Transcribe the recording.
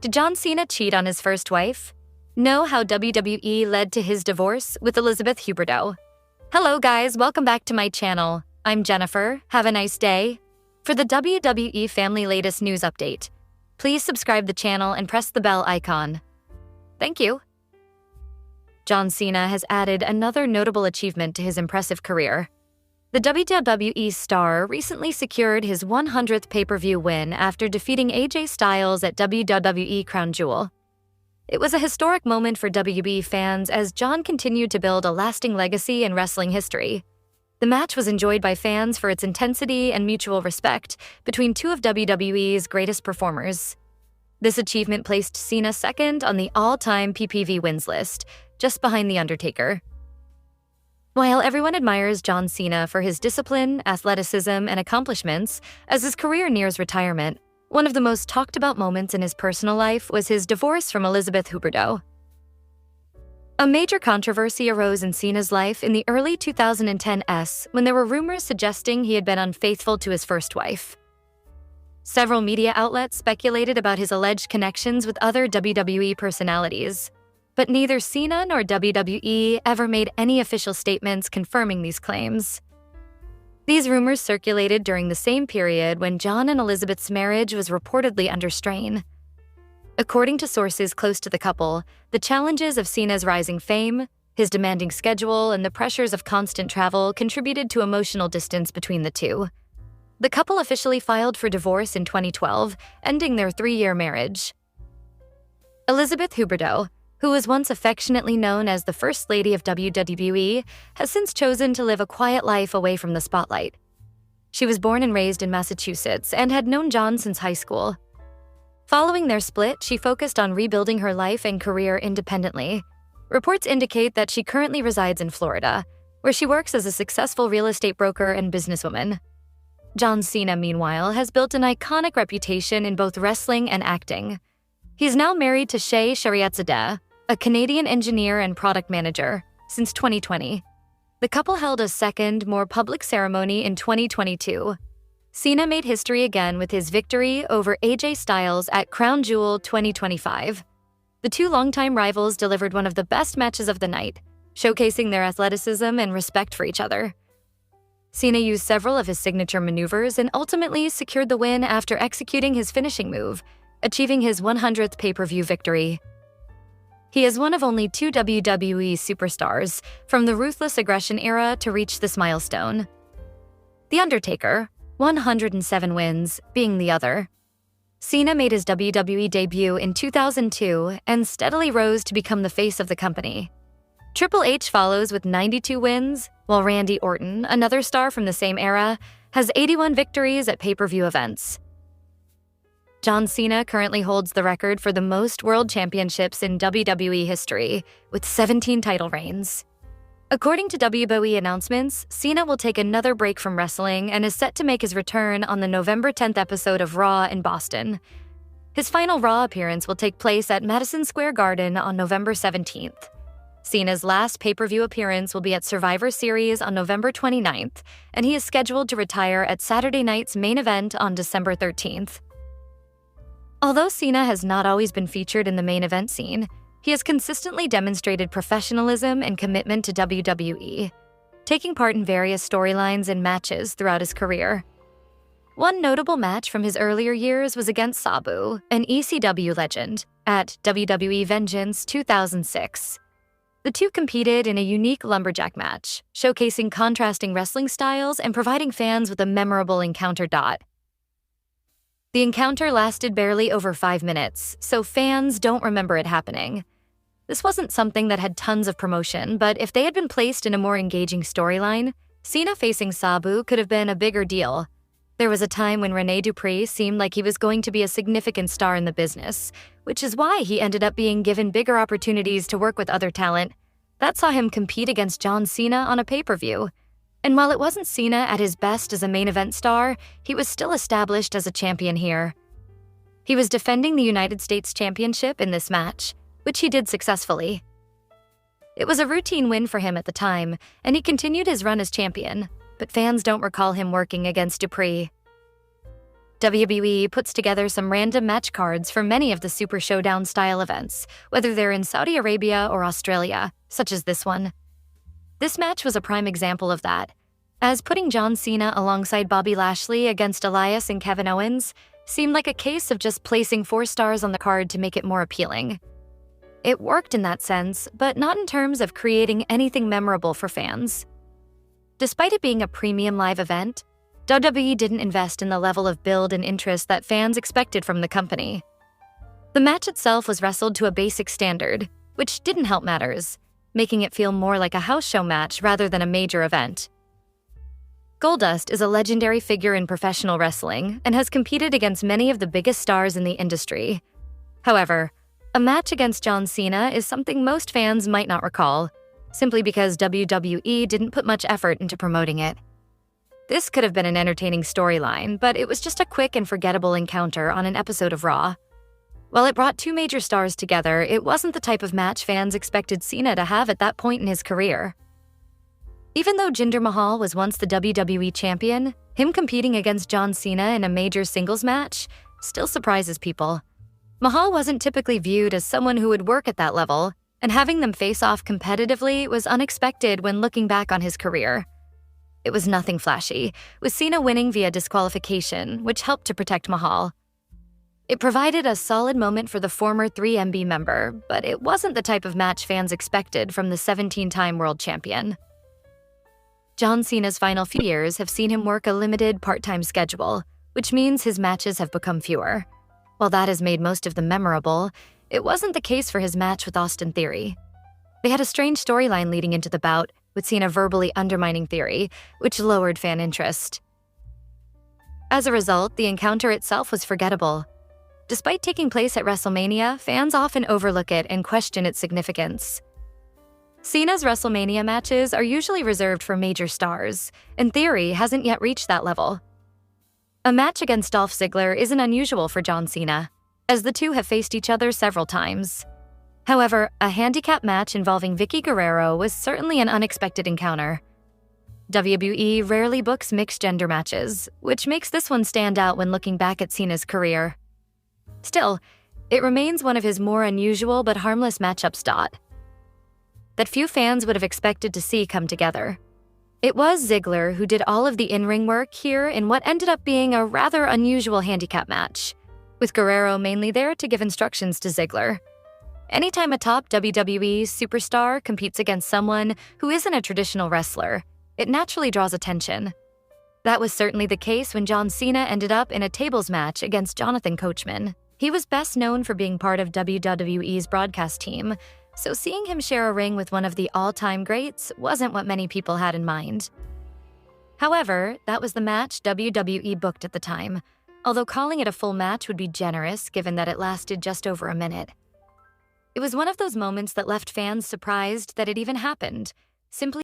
Did John Cena cheat on his first wife? Know how WWE led to his divorce with Elizabeth Huberdeau. Hello guys, welcome back to my channel. I'm Jennifer. Have a nice day. For the WWE family latest news update, please subscribe the channel and press the bell icon. Thank you. John Cena has added another notable achievement to his impressive career. The WWE star recently secured his 100th pay-per-view win after defeating AJ Styles at WWE Crown Jewel. It was a historic moment for WB fans as John continued to build a lasting legacy in wrestling history. The match was enjoyed by fans for its intensity and mutual respect between two of WWE's greatest performers. This achievement placed Cena second on the all-time PPV wins list, just behind The Undertaker. While everyone admires John Cena for his discipline, athleticism, and accomplishments as his career nears retirement, one of the most talked about moments in his personal life was his divorce from Elizabeth Huberdeau. A major controversy arose in Cena's life in the early 2010s when there were rumors suggesting he had been unfaithful to his first wife. Several media outlets speculated about his alleged connections with other WWE personalities, but neither Cena nor WWE ever made any official statements confirming these claims. These rumors circulated during the same period when John and Elizabeth's marriage was reportedly under strain. According to sources close to the couple, the challenges of Cena's rising fame, his demanding schedule, and the pressures of constant travel contributed to emotional distance between the two. The couple officially filed for divorce in 2012, ending their 3-year marriage. Elizabeth Huberdeau, who was once affectionately known as the First Lady of WWE, has since chosen to live a quiet life away from the spotlight. She was born and raised in Massachusetts and had known John since high school. Following their split, she focused on rebuilding her life and career independently. Reports indicate that she currently resides in Florida, where she works as a successful real estate broker and businesswoman. John Cena, meanwhile, has built an iconic reputation in both wrestling and acting. He's now married to Shay Shariatzadeh, a Canadian engineer and product manager, since 2020. The couple held a second, more public ceremony in 2022. Cena made history again with his victory over AJ Styles at Crown Jewel 2025. The two longtime rivals delivered one of the best matches of the night, showcasing their athleticism and respect for each other. Cena used several of his signature maneuvers and ultimately secured the win after executing his finishing move, achieving his 100th pay-per-view victory. He is one of only 2 WWE superstars from the Ruthless Aggression era to reach this milestone. The Undertaker, 107 wins, being the other. Cena made his WWE debut in 2002 and steadily rose to become the face of the company. Triple H follows with 92 wins, while Randy Orton, another star from the same era, has 81 victories at pay-per-view events. John Cena currently holds the record for the most world championships in WWE history, with 17 title reigns. According to WWE announcements, Cena will take another break from wrestling and is set to make his return on the November 10th episode of Raw in Boston. His final Raw appearance will take place at Madison Square Garden on November 17th. Cena's last pay-per-view appearance will be at Survivor Series on November 29th, and he is scheduled to retire at Saturday night's main event on December 13th. Although Cena has not always been featured in the main event scene, he has consistently demonstrated professionalism and commitment to WWE, taking part in various storylines and matches throughout his career. One notable match from his earlier years was against Sabu, an ECW legend, at WWE Vengeance 2006. The two competed in a unique lumberjack match, showcasing contrasting wrestling styles and providing fans with a memorable encounter. The encounter lasted barely over 5 minutes, so fans don't remember it happening. This wasn't something that had tons of promotion, but if they had been placed in a more engaging storyline, Cena facing Sabu could have been a bigger deal. There was a time when Rene Dupree seemed like he was going to be a significant star in the business, which is why he ended up being given bigger opportunities to work with other talent. That saw him compete against John Cena on a pay-per-view. And while it wasn't Cena at his best as a main event star, he was still established as a champion here. He was defending the United States Championship in this match, which he did successfully. It was a routine win for him at the time, and he continued his run as champion, but fans don't recall him working against Dupree. WWE puts together some random match cards for many of the Super Showdown-style events, whether they're in Saudi Arabia or Australia, such as this one. This match was a prime example of that, as putting John Cena alongside Bobby Lashley against Elias and Kevin Owens seemed like a case of just placing 4 stars on the card to make it more appealing. It worked in that sense, but not in terms of creating anything memorable for fans. Despite it being a premium live event, WWE didn't invest in the level of build and interest that fans expected from the company. The match itself was wrestled to a basic standard, which didn't help matters, making it feel more like a house show match rather than a major event. Goldust is a legendary figure in professional wrestling and has competed against many of the biggest stars in the industry. However, a match against John Cena is something most fans might not recall, simply because WWE didn't put much effort into promoting it. This could have been an entertaining storyline, but it was just a quick and forgettable encounter on an episode of Raw. While it brought 2 major stars together, it wasn't the type of match fans expected Cena to have at that point in his career. Even though Jinder Mahal was once the WWE champion, him competing against John Cena in a major singles match still surprises people. Mahal wasn't typically viewed as someone who would work at that level, and having them face off competitively was unexpected when looking back on his career. It was nothing flashy, with Cena winning via disqualification, which helped to protect Mahal. It provided a solid moment for the former 3MB member, but it wasn't the type of match fans expected from the 17-time world champion. John Cena's final few years have seen him work a limited part-time schedule, which means his matches have become fewer. While that has made most of them memorable, it wasn't the case for his match with Austin Theory. They had a strange storyline leading into the bout, with Cena verbally undermining Theory, which lowered fan interest. As a result, the encounter itself was forgettable. Despite taking place at WrestleMania, fans often overlook it and question its significance. Cena's WrestleMania matches are usually reserved for major stars, and Theory hasn't yet reached that level. A match against Dolph Ziggler isn't unusual for John Cena, as the two have faced each other several times. However, a handicap match involving Vicky Guerrero was certainly an unexpected encounter. WWE rarely books mixed-gender matches, which makes this one stand out when looking back at Cena's career. Still, it remains one of his more unusual but harmless matchups that few fans would have expected to see come together. It was Ziggler who did all of the in-ring work here in what ended up being a rather unusual handicap match, with Guerrero mainly there to give instructions to Ziggler. Anytime a top WWE superstar competes against someone who isn't a traditional wrestler, it naturally draws attention. That was certainly the case when John Cena ended up in a tables match against Jonathan Coachman. He was best known for being part of WWE's broadcast team, so seeing him share a ring with one of the all-time greats wasn't what many people had in mind. However, that was the match WWE booked at the time, although calling it a full match would be generous given that it lasted just over a minute. It was one of those moments that left fans surprised that it even happened, simply